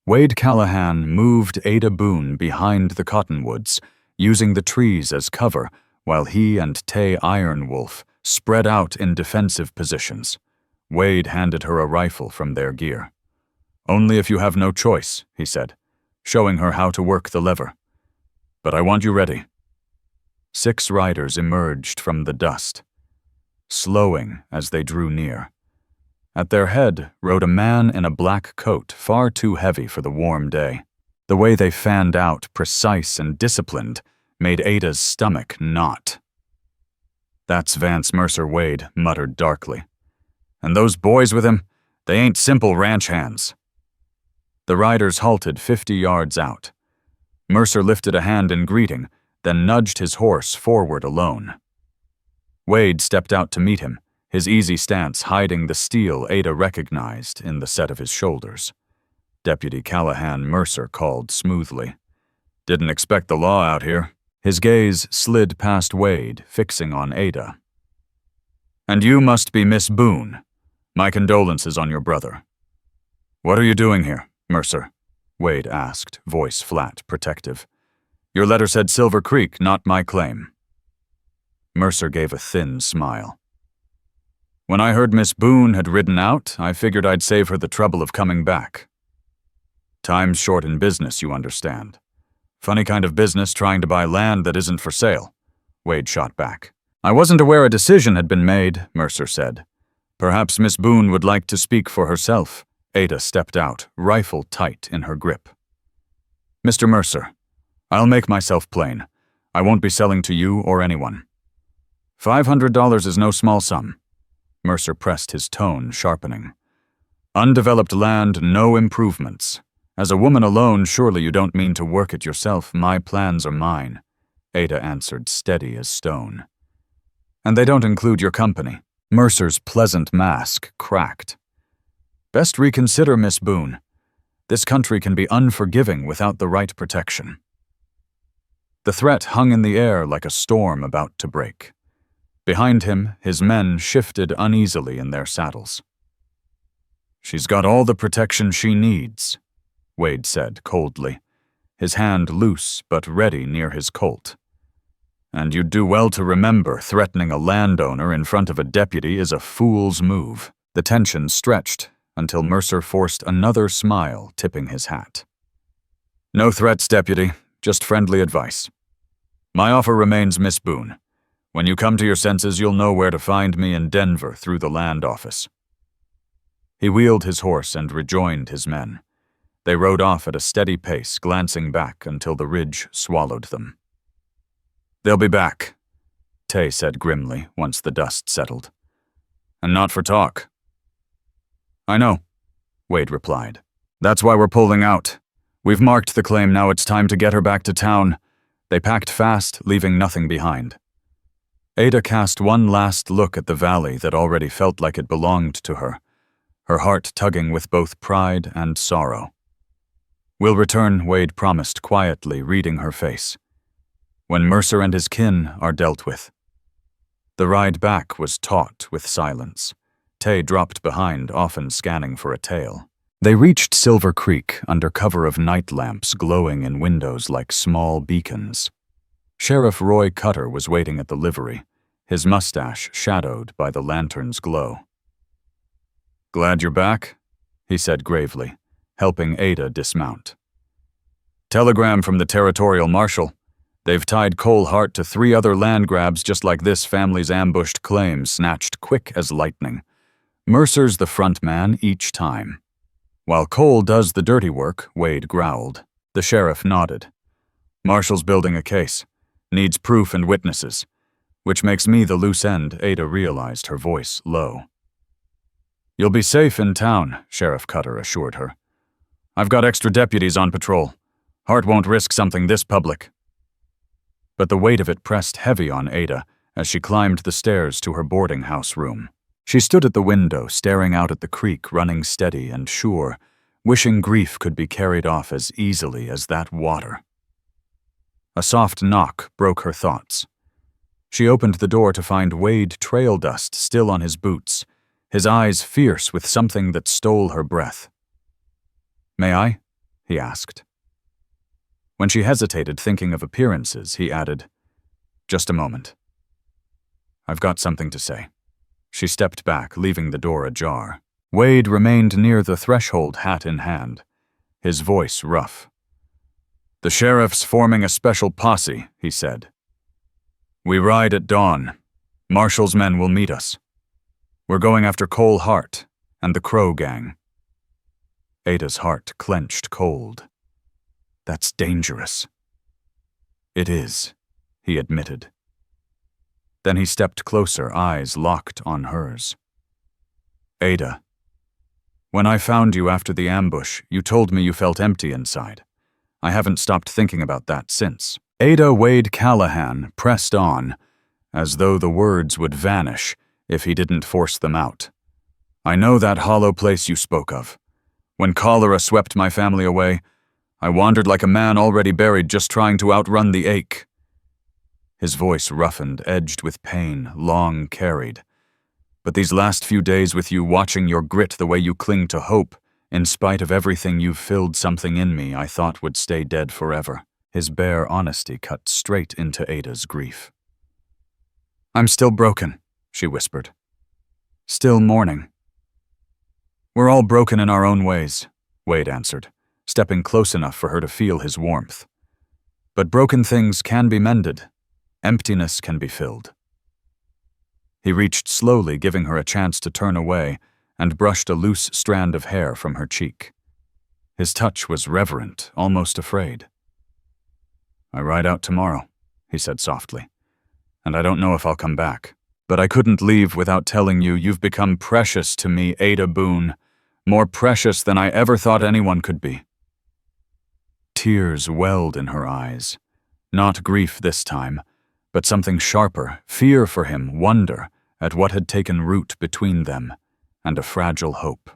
Wade Callahan moved Ada Boone behind the cottonwoods, using the trees as cover, while he and Tay Ironwolf spread out in defensive positions. Wade handed her a rifle from their gear. Only if you have no choice, he said, showing her how to work the lever. But I want you ready. 6 riders emerged from the dust, slowing as they drew near. At their head rode a man in a black coat, far too heavy for the warm day. The way they fanned out, precise and disciplined, made Ada's stomach knot. That's Vance Mercer, Wade muttered darkly. And those boys with him, they ain't simple ranch hands. The riders halted 50 yards out. Mercer lifted a hand in greeting, then nudged his horse forward alone. Wade stepped out to meet him, his easy stance hiding the steel Ada recognized in the set of his shoulders. Deputy Callahan Mercer called smoothly. Didn't expect the law out here. His gaze slid past Wade, fixing on Ada. And you must be Miss Boone. My condolences on your brother. What are you doing here, Mercer? Wade asked, voice flat, protective. Your letter said Silver Creek, not my claim. Mercer gave a thin smile. When I heard Miss Boone had ridden out, I figured I'd save her the trouble of coming back. Time's short in business, you understand. Funny kind of business trying to buy land that isn't for sale, Wade shot back. I wasn't aware a decision had been made, Mercer said. Perhaps Miss Boone would like to speak for herself. Ada stepped out, rifle tight in her grip. Mr. Mercer, I'll make myself plain. I won't be selling to you or anyone. $500 is no small sum. Mercer pressed his tone, sharpening. Undeveloped land, no improvements. As a woman alone, surely you don't mean to work it yourself. My plans are mine, Ada answered, steady as stone. And they don't include your company. Mercer's pleasant mask cracked. Best reconsider, Miss Boone. This country can be unforgiving without the right protection. The threat hung in the air like a storm about to break. Behind him, his men shifted uneasily in their saddles. She's got all the protection she needs, Wade said coldly, his hand loose but ready near his Colt. And you'd do well to remember threatening a landowner in front of a deputy is a fool's move. The tension stretched until Mercer forced another smile, tipping his hat. No threats, deputy, just friendly advice. My offer remains, Miss Boone. When you come to your senses, you'll know where to find me in Denver through the land office. He wheeled his horse and rejoined his men. They rode off at a steady pace, glancing back until the ridge swallowed them. "They'll be back," Tay said grimly once the dust settled. "And not for talk." "I know," Wade replied. "That's why we're pulling out. We've marked the claim, now it's time to get her back to town." They packed fast, leaving nothing behind. Ada cast one last look at the valley that already felt like it belonged to her, her heart tugging with both pride and sorrow. "We'll return," Wade promised quietly, reading her face, "when Mercer and his kin are dealt with." The ride back was taut with silence. Tay dropped behind, often scanning for a tail. They reached Silver Creek under cover of night lamps glowing in windows like small beacons. Sheriff Roy Cutter was waiting at the livery, his mustache shadowed by the lantern's glow. "Glad you're back," he said gravely, helping Ada dismount. "Telegram from the territorial marshal. They've tied Cole Hart to 3 other land grabs just like this family's ambushed claim, snatched quick as lightning. Mercer's the front man each time." "While Cole does the dirty work," Wade growled. The sheriff nodded. "Marshal's building a case. Needs proof and witnesses. Which makes me the loose end," Ada realized, her voice low. "You'll be safe in town," Sheriff Cutter assured her. "I've got extra deputies on patrol. Hart won't risk something this public." But the weight of it pressed heavy on Ada as she climbed the stairs to her boarding house room. She stood at the window, staring out at the creek running steady and sure, wishing grief could be carried off as easily as that water. A soft knock broke her thoughts. She opened the door to find Wade trail dust still on his boots, his eyes fierce with something that stole her breath. "May I?" he asked. When she hesitated, thinking of appearances, he added, "Just a moment. I've got something to say." She stepped back, leaving the door ajar. Wade remained near the threshold, hat in hand, his voice rough. "The sheriff's forming a special posse," he said. "We ride at dawn. Marshal's men will meet us. We're going after Cole Hart and the Crowe Gang." Ada's heart clenched cold. "That's dangerous." "It is," he admitted. Then he stepped closer, eyes locked on hers. "Ada, when I found you after the ambush, you told me you felt empty inside. I haven't stopped thinking about that since." Ada Wade Callahan pressed on, as though the words would vanish if he didn't force them out. "I know that hollow place you spoke of. When cholera swept my family away, I wandered like a man already buried, just trying to outrun the ache." His voice roughened, edged with pain, long carried. "But these last few days with you, watching your grit, the way you cling to hope, in spite of everything, you've filled something in me I thought would stay dead forever." His bare honesty cut straight into Ada's grief. "I'm still broken," she whispered. "Still mourning." "We're all broken in our own ways," Wade answered, stepping close enough for her to feel his warmth. "But broken things can be mended. Emptiness can be filled." He reached slowly, giving her a chance to turn away, and brushed a loose strand of hair from her cheek. His touch was reverent, almost afraid. "I ride out tomorrow," he said softly, "and I don't know if I'll come back. But I couldn't leave without telling you you've become precious to me, Ada Boone, more precious than I ever thought anyone could be." Tears welled in her eyes, not grief this time, but something sharper, fear for him, wonder at what had taken root between them, and a fragile hope.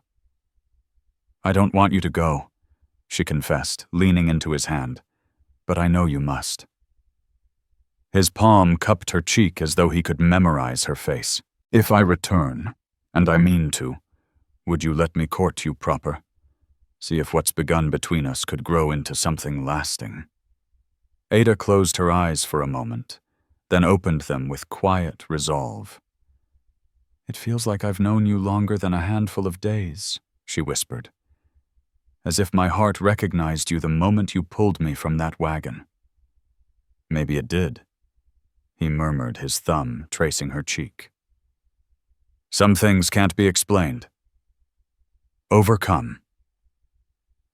"I don't want you to go," she confessed, leaning into his hand, "but I know you must." His palm cupped her cheek as though he could memorize her face. "If I return, and I mean to, would you let me court you proper? See if what's begun between us could grow into something lasting." Ada closed her eyes for a moment, then opened them with quiet resolve. "It feels like I've known you longer than a handful of days," she whispered, "as if my heart recognized you the moment you pulled me from that wagon." "Maybe it did," he murmured, his thumb tracing her cheek. "Some things can't be explained." Overcome.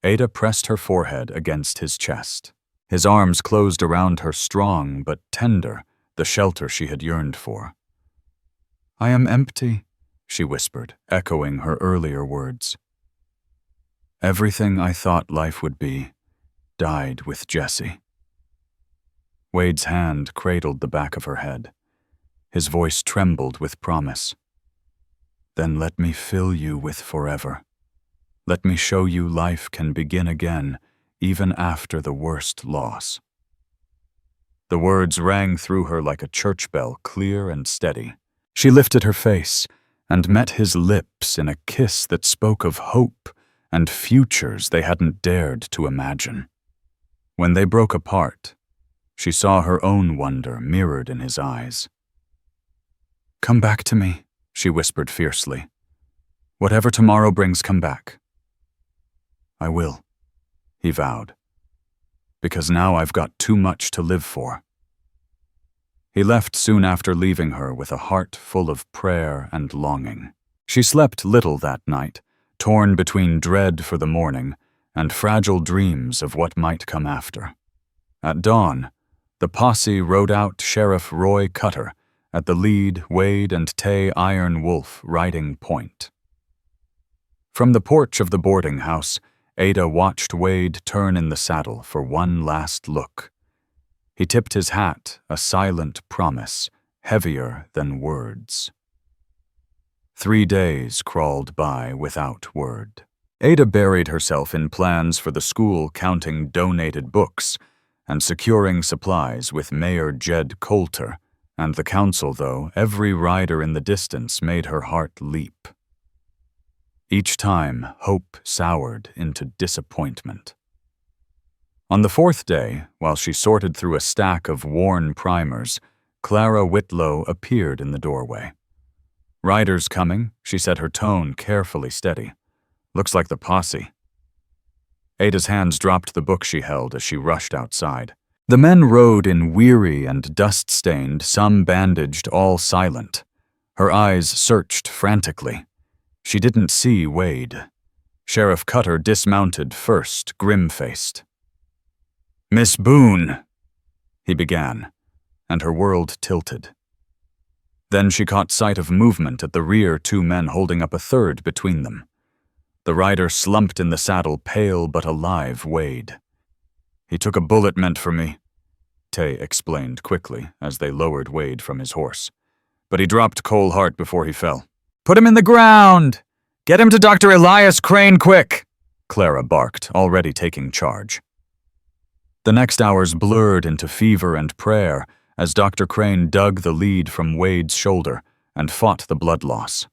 Ada pressed her forehead against his chest. His arms closed around her, strong but tender, the shelter she had yearned for. "I am empty," she whispered, echoing her earlier words. "Everything I thought life would be died with Jesse." Wade's hand cradled the back of her head. His voice trembled with promise. "Then let me fill you with forever. Let me show you life can begin again, even after the worst loss." The words rang through her like a church bell, clear and steady. She lifted her face and met his lips in a kiss that spoke of hope and futures they hadn't dared to imagine. When they broke apart, she saw her own wonder mirrored in his eyes. "Come back to me," she whispered fiercely. "Whatever tomorrow brings, come back." "I will," he vowed, "because now I've got too much to live for." He left soon after leaving her with a heart full of prayer and longing. She slept little that night, torn between dread for the morning and fragile dreams of what might come after. At dawn, the posse rode out Sheriff Roy Cutter, at the lead Wade and Tay Iron Wolf riding point. From the porch of the boarding house, Ada watched Wade turn in the saddle for one last look. He tipped his hat, a silent promise, heavier than words. 3 days crawled by without word. Ada buried herself in plans for the school, counting donated books and securing supplies with Mayor Jed Coulter, and the council, though every rider in the distance made her heart leap. Each time, hope soured into disappointment. On the 4th day, while she sorted through a stack of worn primers, Clara Whitlow appeared in the doorway. "Riders coming," she said, her tone carefully steady. "Looks like the posse." Ada's hands dropped the book she held as she rushed outside. The men rode in weary and dust-stained, some bandaged, all silent. Her eyes searched frantically. She didn't see Wade. Sheriff Cutter dismounted first, grim-faced. "Miss Boone," he began, and her world tilted. Then she caught sight of movement at the rear, 2 men holding up a third between them. The rider slumped in the saddle, pale but alive Wade. "He took a bullet meant for me," Tay explained quickly as they lowered Wade from his horse. "But he dropped Cole Hart before he fell." "Put him in the ground! Get him to Dr. Elias Crane, quick!" Clara barked, already taking charge. The next hours blurred into fever and prayer as Dr. Crane dug the lead from Wade's shoulder and fought the blood loss.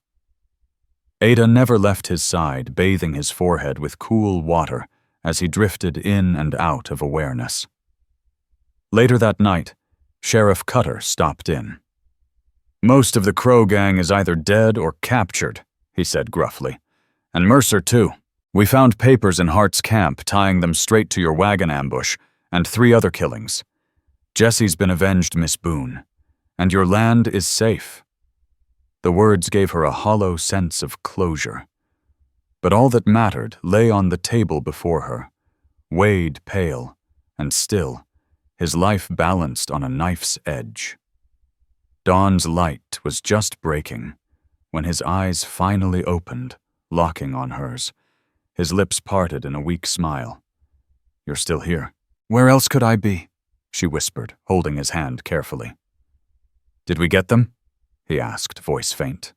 Ada never left his side, bathing his forehead with cool water as he drifted in and out of awareness. Later that night, Sheriff Cutter stopped in. "Most of the Crowe Gang is either dead or captured," he said gruffly. "And Mercer, too. We found papers in Hart's camp tying them straight to your wagon ambush, and 3 other killings. Jesse's been avenged, Miss Boone, and your land is safe." The words gave her a hollow sense of closure. But all that mattered lay on the table before her. Wade pale and still, his life balanced on a knife's edge. Dawn's light was just breaking when his eyes finally opened, locking on hers. His lips parted in a weak smile. "You're still here." "Where else could I be?" she whispered, holding his hand carefully. "Did we get them?" he asked, voice faint.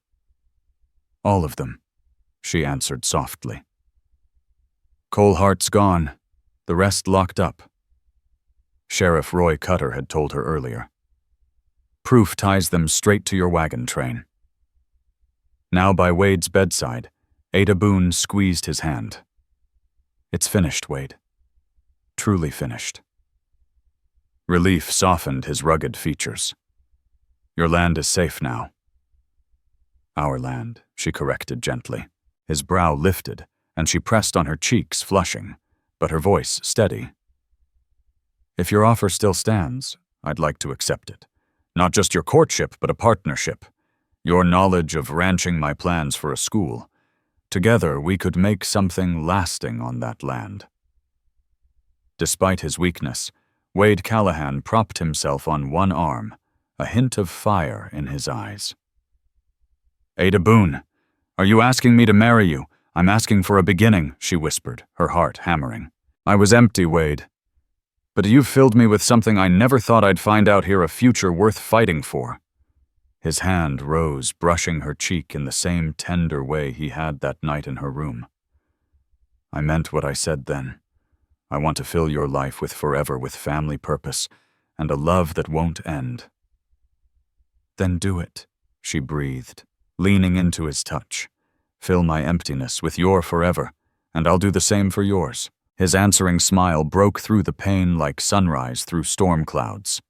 "All of them," she answered softly. "Cole Hart's gone. The rest locked up." Sheriff Roy Cutter had told her earlier. "Proof ties them straight to your wagon train." Now by Wade's bedside, Ada Boone squeezed his hand. "It's finished, Wade. Truly finished." Relief softened his rugged features. "Your land is safe now." "Our land," she corrected gently. His brow lifted, and she pressed on her cheeks, flushing, but her voice steady. "If your offer still stands, I'd like to accept it. Not just your courtship, but a partnership. Your knowledge of ranching my plans for a school. Together, we could make something lasting on that land. Despite his weakness, Wade Callahan propped himself on one arm, a hint of fire in his eyes. Ada Boone, are you asking me to marry you? I'm asking for a beginning, she whispered, her heart hammering. I was empty, Wade. But you've filled me with something I never thought I'd find out here, a future worth fighting for. His hand rose, brushing her cheek in the same tender way he had that night in her room. I meant what I said then. I want to fill your life with forever, with family purpose, and a love that won't end. Then do it, she breathed, leaning into his touch. Fill my emptiness with your forever, and I'll do the same for yours. His answering smile broke through the pain like sunrise through storm clouds.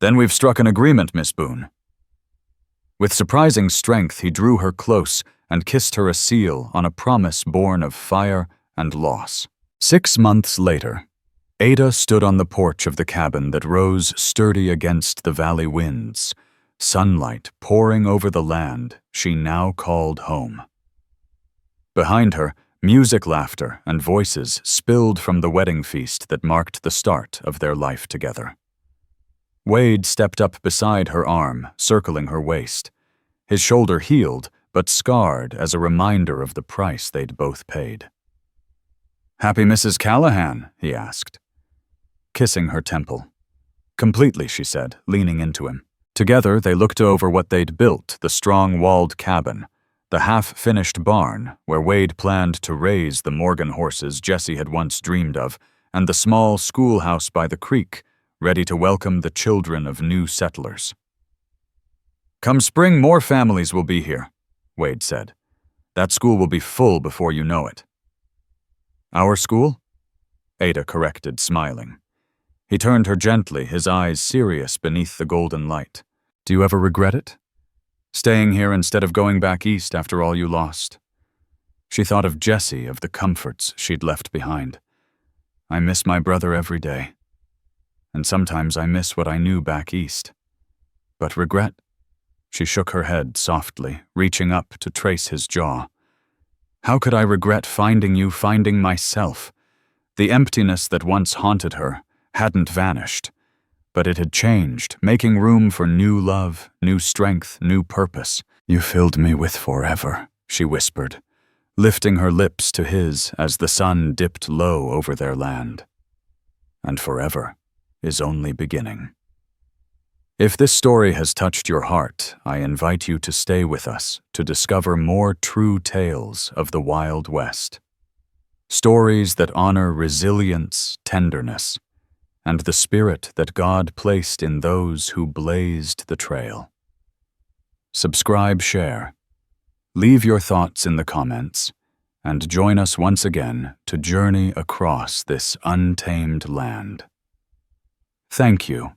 Then we've struck an agreement, Miss Boone. With surprising strength, he drew her close and kissed her a seal on a promise born of fire and loss. 6 months later, Ada stood on the porch of the cabin that rose sturdy against the valley winds, sunlight pouring over the land she now called home. Behind her, music, laughter, and voices spilled from the wedding feast that marked the start of their life together. Wade stepped up beside her arm, circling her waist. His shoulder healed, but scarred as a reminder of the price they'd both paid. Happy Mrs. Callahan? He asked, kissing her temple. Completely, she said, leaning into him. Together, they looked over what they'd built, the strong walled cabin, the half-finished barn where Wade planned to raise the Morgan horses Jesse had once dreamed of, and the small schoolhouse by the creek, ready to welcome the children of new settlers. Come spring, more families will be here, Wade said. That school will be full before you know it. Our school? Ada corrected, smiling. He turned her gently, his eyes serious beneath the golden light. Do you ever regret it? Staying here instead of going back east after all you lost? She thought of Jesse, of the comforts she'd left behind. I miss my brother every day. And sometimes I miss what I knew back east. But regret? She shook her head softly, reaching up to trace his jaw. How could I regret finding you, finding myself? The emptiness that once haunted her hadn't vanished, but it had changed, making room for new love, new strength, new purpose. You filled me with forever, she whispered, lifting her lips to his as the sun dipped low over their land. And forever is only beginning. If this story has touched your heart, I invite you to stay with us to discover more true tales of the Wild West. Stories that honor resilience, tenderness, and the spirit that God placed in those who blazed the trail. Subscribe, share, leave your thoughts in the comments, and join us once again to journey across this untamed land. Thank you